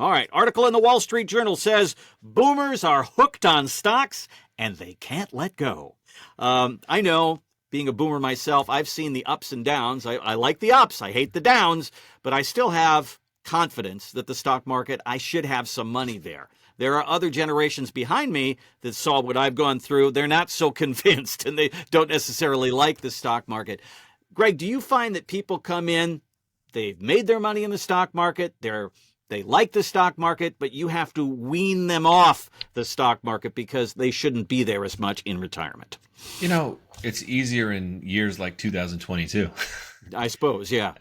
All right. Article in the Wall Street Journal says boomers are hooked on stocks and they can't let go. I know, being a boomer myself, I've seen the ups and downs. I like the ups. I hate the downs, but I still have confidence that the stock market, I should have some money there. There are other generations behind me that saw what I've gone through. They're not so convinced and they don't necessarily like the stock market. Greg, do you find that people come in, they've made their money in the stock market, they like the stock market, but you have to wean them off the stock market because they shouldn't be there as much in retirement? It's easier in years like 2022. I suppose, yeah.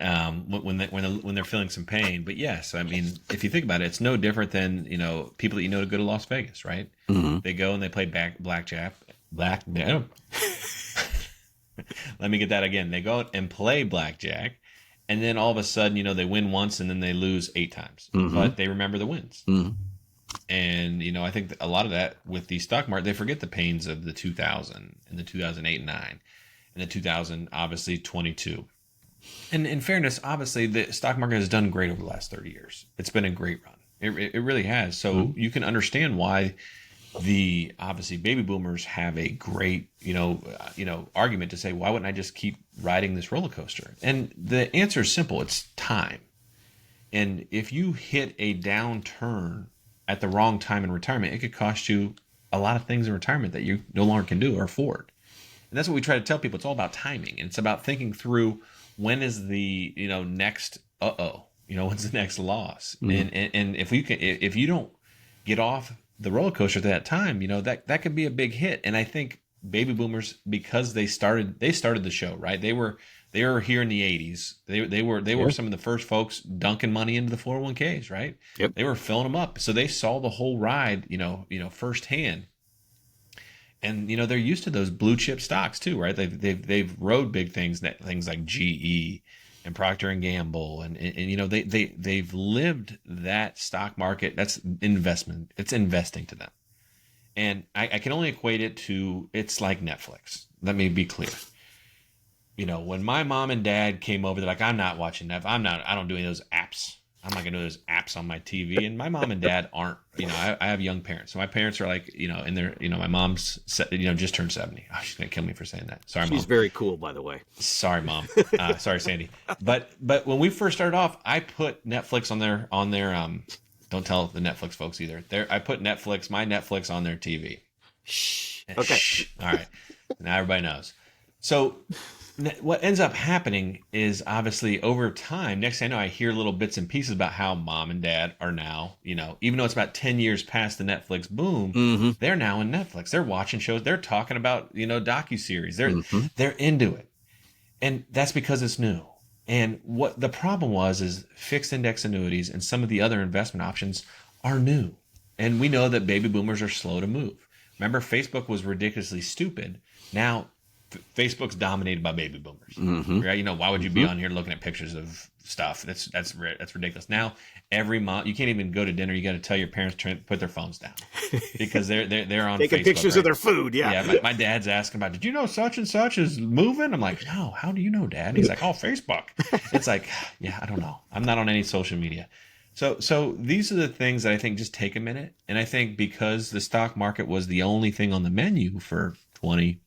When they're feeling some pain. But yes, I mean, if you think about it, it's no different than people that to go to Las Vegas, right? Mm-hmm. They go and they play blackjack. Let me get that again. They go and play blackjack, and then all of a sudden, they win once and then they lose 8 times, mm-hmm. but they remember the wins. Mm-hmm. And, I think a lot of that with the stock market, they forget the pains of the 2000 and the 2008 and 9 and the 2000, obviously 22. And in fairness, obviously the stock market has done great over the last 30 years. It's been a great run. It really has. So mm-hmm. you can understand why the obviously baby boomers have a great, argument to say, why wouldn't I just keep riding this roller coaster? And the answer is simple. It's time. And if you hit a downturn at the wrong time in retirement, it could cost you a lot of things in retirement that you no longer can do or afford. And that's what we try to tell people. It's all about timing. And it's about thinking through when is the, next, when's the next loss? Mm-hmm. And if you don't get off the roller coaster at that time, that could be a big hit. And I think baby boomers, because they started the show, right? They were here in the 80s. They were some of the first folks dunking money into the 401ks, right? Yep. They were filling them up. So they saw the whole ride, firsthand. And, they're used to those blue chip stocks too, right? They've rode big things like GE and Procter and Gamble. And they've lived that stock market. That's investment. It's investing to them. And I can only equate it to, it's like Netflix. Let me be clear. When my mom and dad came over, they're like, I'm not watching Netflix. I don't do any of those apps. I'm not going to do those apps on my TV. And my mom and dad aren't, I have young parents. So my parents are like, in their, my mom's, just turned 70. Oh, she's going to kill me for saying that. Sorry, Mom. She's very cool, by the way. Sorry, Mom. Sorry, Sandy. But when we first started off, I put Netflix on their, don't tell the Netflix folks either. I put my Netflix on their TV. Shh. Okay. Shh. All right. Now everybody knows. So what ends up happening is obviously over time, next thing I know, I hear little bits and pieces about how mom and dad are now, even though it's about 10 years past the Netflix boom, mm-hmm. they're now in Netflix. They're watching shows. They're talking about, docuseries. They're into it. And that's because it's new. And what the problem is fixed index annuities and some of the other investment options are new. And we know that baby boomers are slow to move. Remember, Facebook was ridiculously stupid. Now, Facebook's dominated by baby boomers, mm-hmm. right? Why would you be on here looking at pictures of stuff? That's ridiculous. Now, every mom, you can't even go to dinner. You got to tell your parents to put their phones down because they're on taking Facebook, pictures right? of their food. Yeah. Yeah. My dad's asking about, did you know such and such is moving? I'm like, no. How do you know, Dad? He's like, oh, Facebook. It's like, yeah, I don't know. I'm not on any social media. So these are the things that I think just take a minute. And I think because the stock market was the only thing on the menu for 20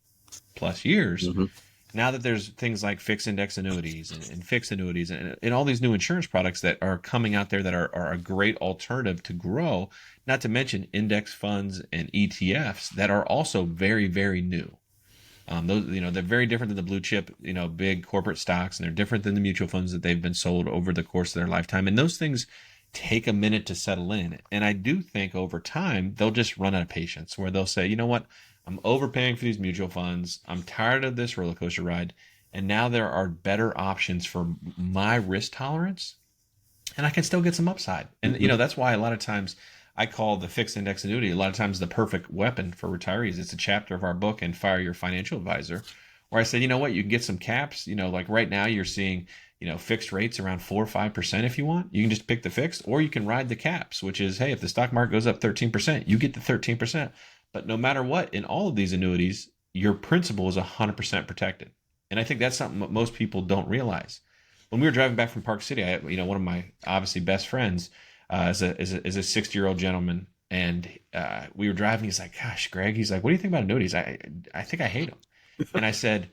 plus years, mm-hmm. now that there's things like fixed index annuities and fixed annuities and all these new insurance products that are coming out there that are a great alternative to grow, not to mention index funds and ETFs that are also very, very new. Those, they're very different than the blue chip, big corporate stocks, and they're different than the mutual funds that they've been sold over the course of their lifetime. And those things take a minute to settle in. And I do think over time, they'll just run out of patience where they'll say, you know what? I'm overpaying for these mutual funds. I'm tired of this roller coaster ride. And now there are better options for my risk tolerance. And I can still get some upside. And, that's why a lot of times I call the fixed index annuity a lot of times the perfect weapon for retirees. It's a chapter of our book, And Fire Your Financial Advisor, where I said, you know what? You can get some caps. Like right now you're seeing, fixed rates around 4 or 5% if you want. You can just pick the fixed, or you can ride the caps, which is, hey, if the stock market goes up 13%, you get the 13%. But no matter what, in all of these annuities, your principal is 100% protected. And I think that's something that most people don't realize. When we were driving back from Park City, one of my obviously best friends, as a 60-year-old gentleman. And we were driving. He's like, "Gosh, Greg," he's like, "What do you think about annuities? I think I hate them." And I said,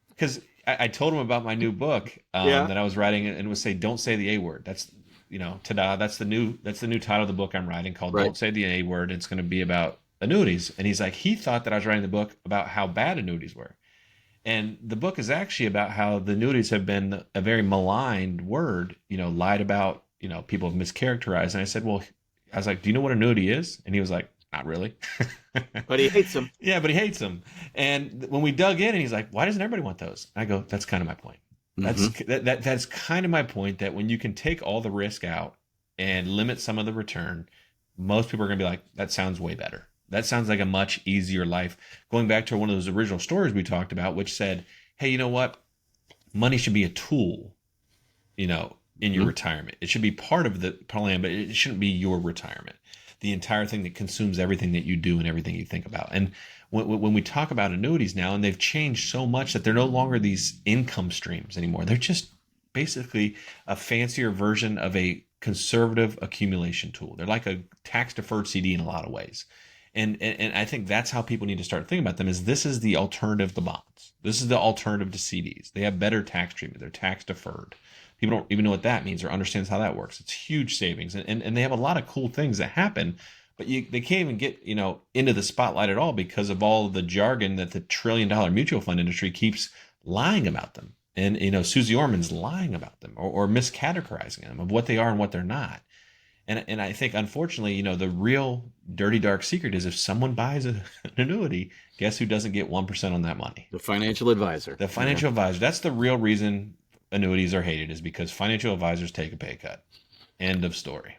because I told him about my new book Yeah. that I was writing, and it was say, "Don't say the A word." That's, ta-da! That's the new title of the book I'm writing, called Right. "Don't Say the A Word." It's going to be about annuities. And he's like, he thought that I was writing the book about how bad annuities were. And the book is actually about how the annuities have been a very maligned word, lied about, people have mischaracterized. And I said, well, I was like, do you know what annuity is? And he was like, not really. But he hates them. Yeah, but he hates them. And when we dug in, and he's like, why doesn't everybody want those? And I go, that's kind of my point. That's kind of my point, that when you can take all the risk out and limit some of the return, most people are going to be like, that sounds way better. That sounds like a much easier life. Going back to one of those original stories we talked about, which said, hey, you know what? Money should be a tool, in your retirement. It should be part of the plan, but it shouldn't be your retirement. The entire thing that consumes everything that you do and everything you think about. And when we talk about annuities now, and they've changed so much that they're no longer these income streams anymore. They're just basically a fancier version of a conservative accumulation tool. They're like a tax-deferred CD in a lot of ways. And I think that's how people need to start thinking about them, is this is the alternative to bonds. This is the alternative to CDs. They have better tax treatment. They're tax deferred. People don't even know what that means or understands how that works. It's huge savings. And they have a lot of cool things that happen, but they can't even get, into the spotlight at all because of all of the jargon that the $1 trillion mutual fund industry keeps lying about them. And, Susie Orman's lying about them or miscategorizing them of what they are and what they're not. And I think, unfortunately, the real dirty, dark secret is if someone buys an annuity, guess who doesn't get 1% on that money? The financial advisor. The financial advisor. That's the real reason annuities are hated, is because financial advisors take a pay cut. End of story.